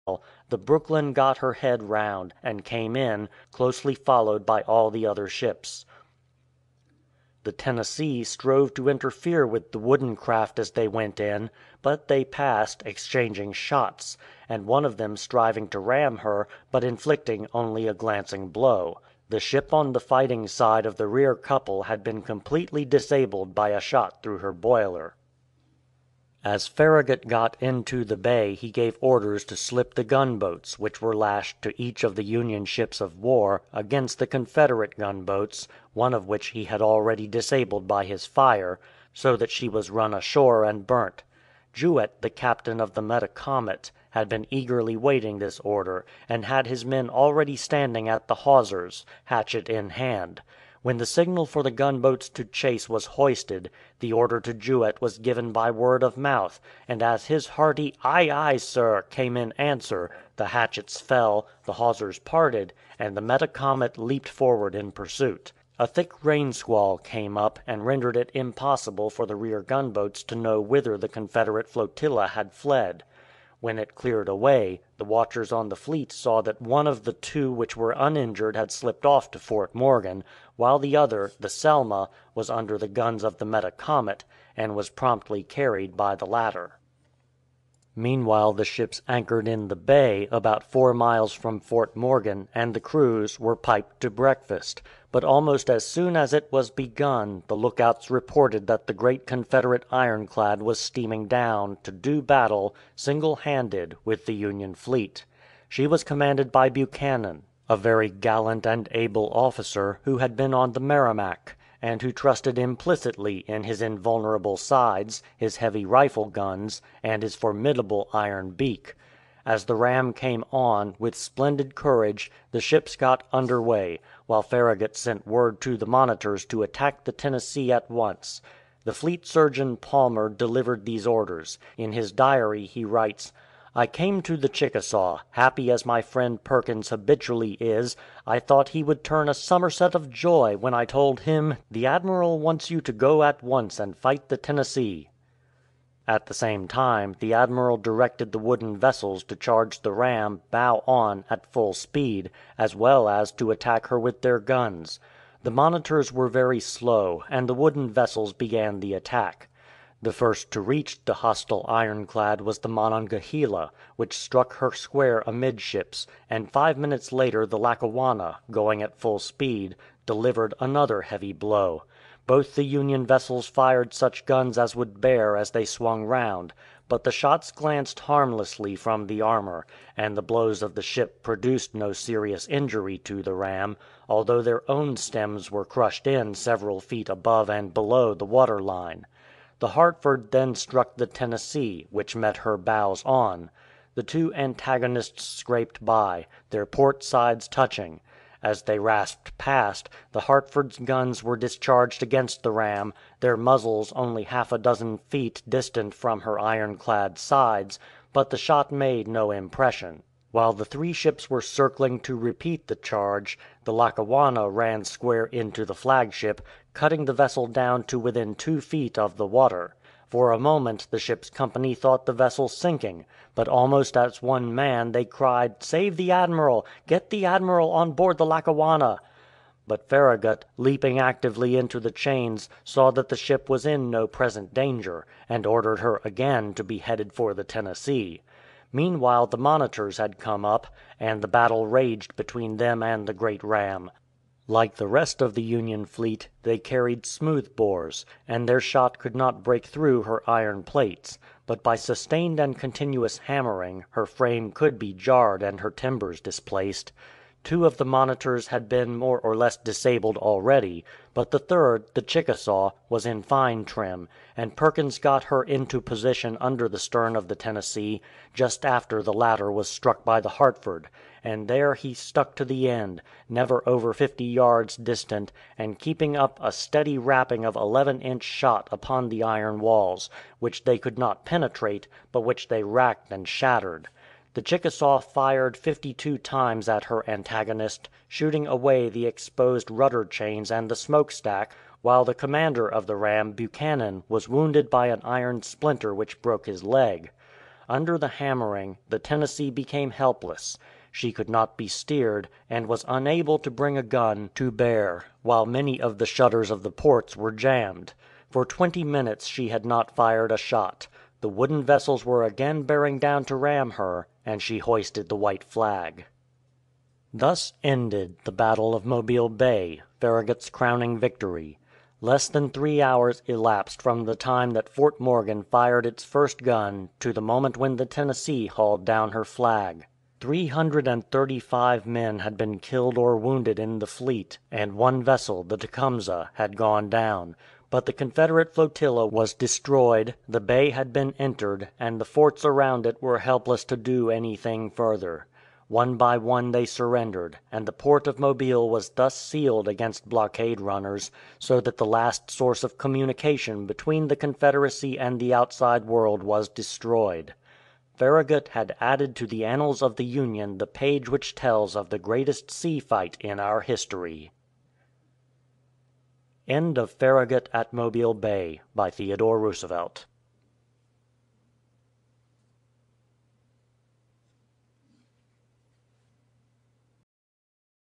the Brooklyn got her head round, and came in, closely followed by all the other ships. The Tennessee strove to interfere with the wooden craft as they went in, but they passed, exchanging shots, and one of them striving to ram her, but inflicting only a glancing blow. The ship on the fighting side of the rear couple had been completely disabled by a shot through her boiler. As Farragut got into the bay he gave orders to slip the gunboats, which were lashed to each of the Union ships of war, against the Confederate gunboats, one of which he had already disabled by his fire, so that she was run ashore and burnt. Jewett, the captain of the Metacomet, had been eagerly waiting this order, and had his men already standing at the hawsers, hatchet in hand. When the signal for the gunboats to chase was hoisted, the order to Jewett was given by word of mouth, and as his hearty "Aye, aye, sir," came in answer, the hatchets fell, the hawsers parted, and the Metacomet leaped forward in pursuit. A thick rain squall came up and rendered it impossible for the rear gunboats to know whither the Confederate flotilla had fled. When it cleared away, the watchers on the fleet saw that one of the two which were uninjured had slipped off to Fort Morgan, while the other, the Selma, was under the guns of the Metacomet, and was promptly carried by the latter. Meanwhile the ships anchored in the bay, about 4 miles from Fort Morgan, and the crews were piped to breakfast. But almost as soon as it was begun, the lookouts reported that the great Confederate ironclad was steaming down, to do battle, single-handed, with the Union fleet. She was commanded by Buchanan, a very gallant and able officer, who had been on the Merrimac, and who trusted implicitly in his invulnerable sides, his heavy rifle guns, and his formidable iron beak. As the ram came on, with splendid courage, the ships got under way, while Farragut sent word to the monitors to attack the Tennessee at once. The fleet surgeon Palmer delivered these orders. In his diary he writes, "I came to the Chickasaw. Happy as my friend Perkins habitually is, I thought he would turn a somerset of joy when I told him, 'The Admiral wants you to go at once and fight the Tennessee.'" At the same time the admiral directed the wooden vessels to charge the ram, bow on, at full speed, as well as to attack her with their guns. The monitors were very slow, and the wooden vessels began the attack. The first to reach the hostile ironclad was the Monongahela, which struck her square amidships, and 5 minutes later the Lackawanna, going at full speed, delivered another heavy blow. Both the Union vessels fired such guns as would bear as they swung round, but the shots glanced harmlessly from the armour, and the blows of the ship produced no serious injury to the ram, although their own stems were crushed in several feet above and below the water line. The Hartford then struck the Tennessee, which met her bows on. The two antagonists scraped by, their port sides touching. As they rasped past, the Hartford's guns were discharged against the ram, their muzzles only half a dozen feet distant from her ironclad sides, but the shot made no impression. While the three ships were circling to repeat the charge, the Lackawanna ran square into the flagship, cutting the vessel down to within 2 feet of the water. For a moment the ship's company thought the vessel sinking, but almost as one man they cried, "Save the Admiral! Get the Admiral on board the Lackawanna!" But Farragut, leaping actively into the chains, saw that the ship was in no present danger, and ordered her again to be headed for the Tennessee. Meanwhile the monitors had come up, and the battle raged between them and the great ram. Like the rest of the Union fleet, they carried smooth-bores, and their shot could not break through her iron plates, but by sustained and continuous hammering her frame could be jarred and her timbers displaced. 2 of the monitors had been more or less disabled already, but the third, the Chickasaw, was in fine trim, and Perkins got her into position under the stern of the Tennessee, just after the latter was struck by the Hartford, and there he stuck to the end, never over 50 yards distant, and keeping up a steady rapping of 11-inch shot upon the iron walls, which they could not penetrate, but which they racked and shattered. The Chickasaw fired 52 times at her antagonist, shooting away the exposed rudder chains and the smokestack, while the commander of the ram, Buchanan, was wounded by an iron splinter which broke his leg. Under the hammering, the Tennessee became helpless. She could not be steered, and was unable to bring a gun to bear, while many of the shutters of the ports were jammed. For 20 minutes she had not fired a shot. The wooden vessels were again bearing down to ram her, and she hoisted the white flag. Thus ended the Battle of Mobile Bay, Farragut's crowning victory. Less than 3 hours elapsed from the time that Fort Morgan fired its first gun to the moment when the Tennessee hauled down her flag. 335 men had been killed or wounded in the fleet, and one vessel, the Tecumseh, had gone down. But the Confederate flotilla was destroyed, the bay had been entered, and the forts around it were helpless to do anything further. One by one they surrendered, and the port of Mobile was thus sealed against blockade runners, so that the last source of communication between the Confederacy and the outside world was destroyed. Farragut had added to the annals of the Union the page which tells of the greatest sea fight in our history. End of Farragut at Mobile Bay, by Theodore Roosevelt.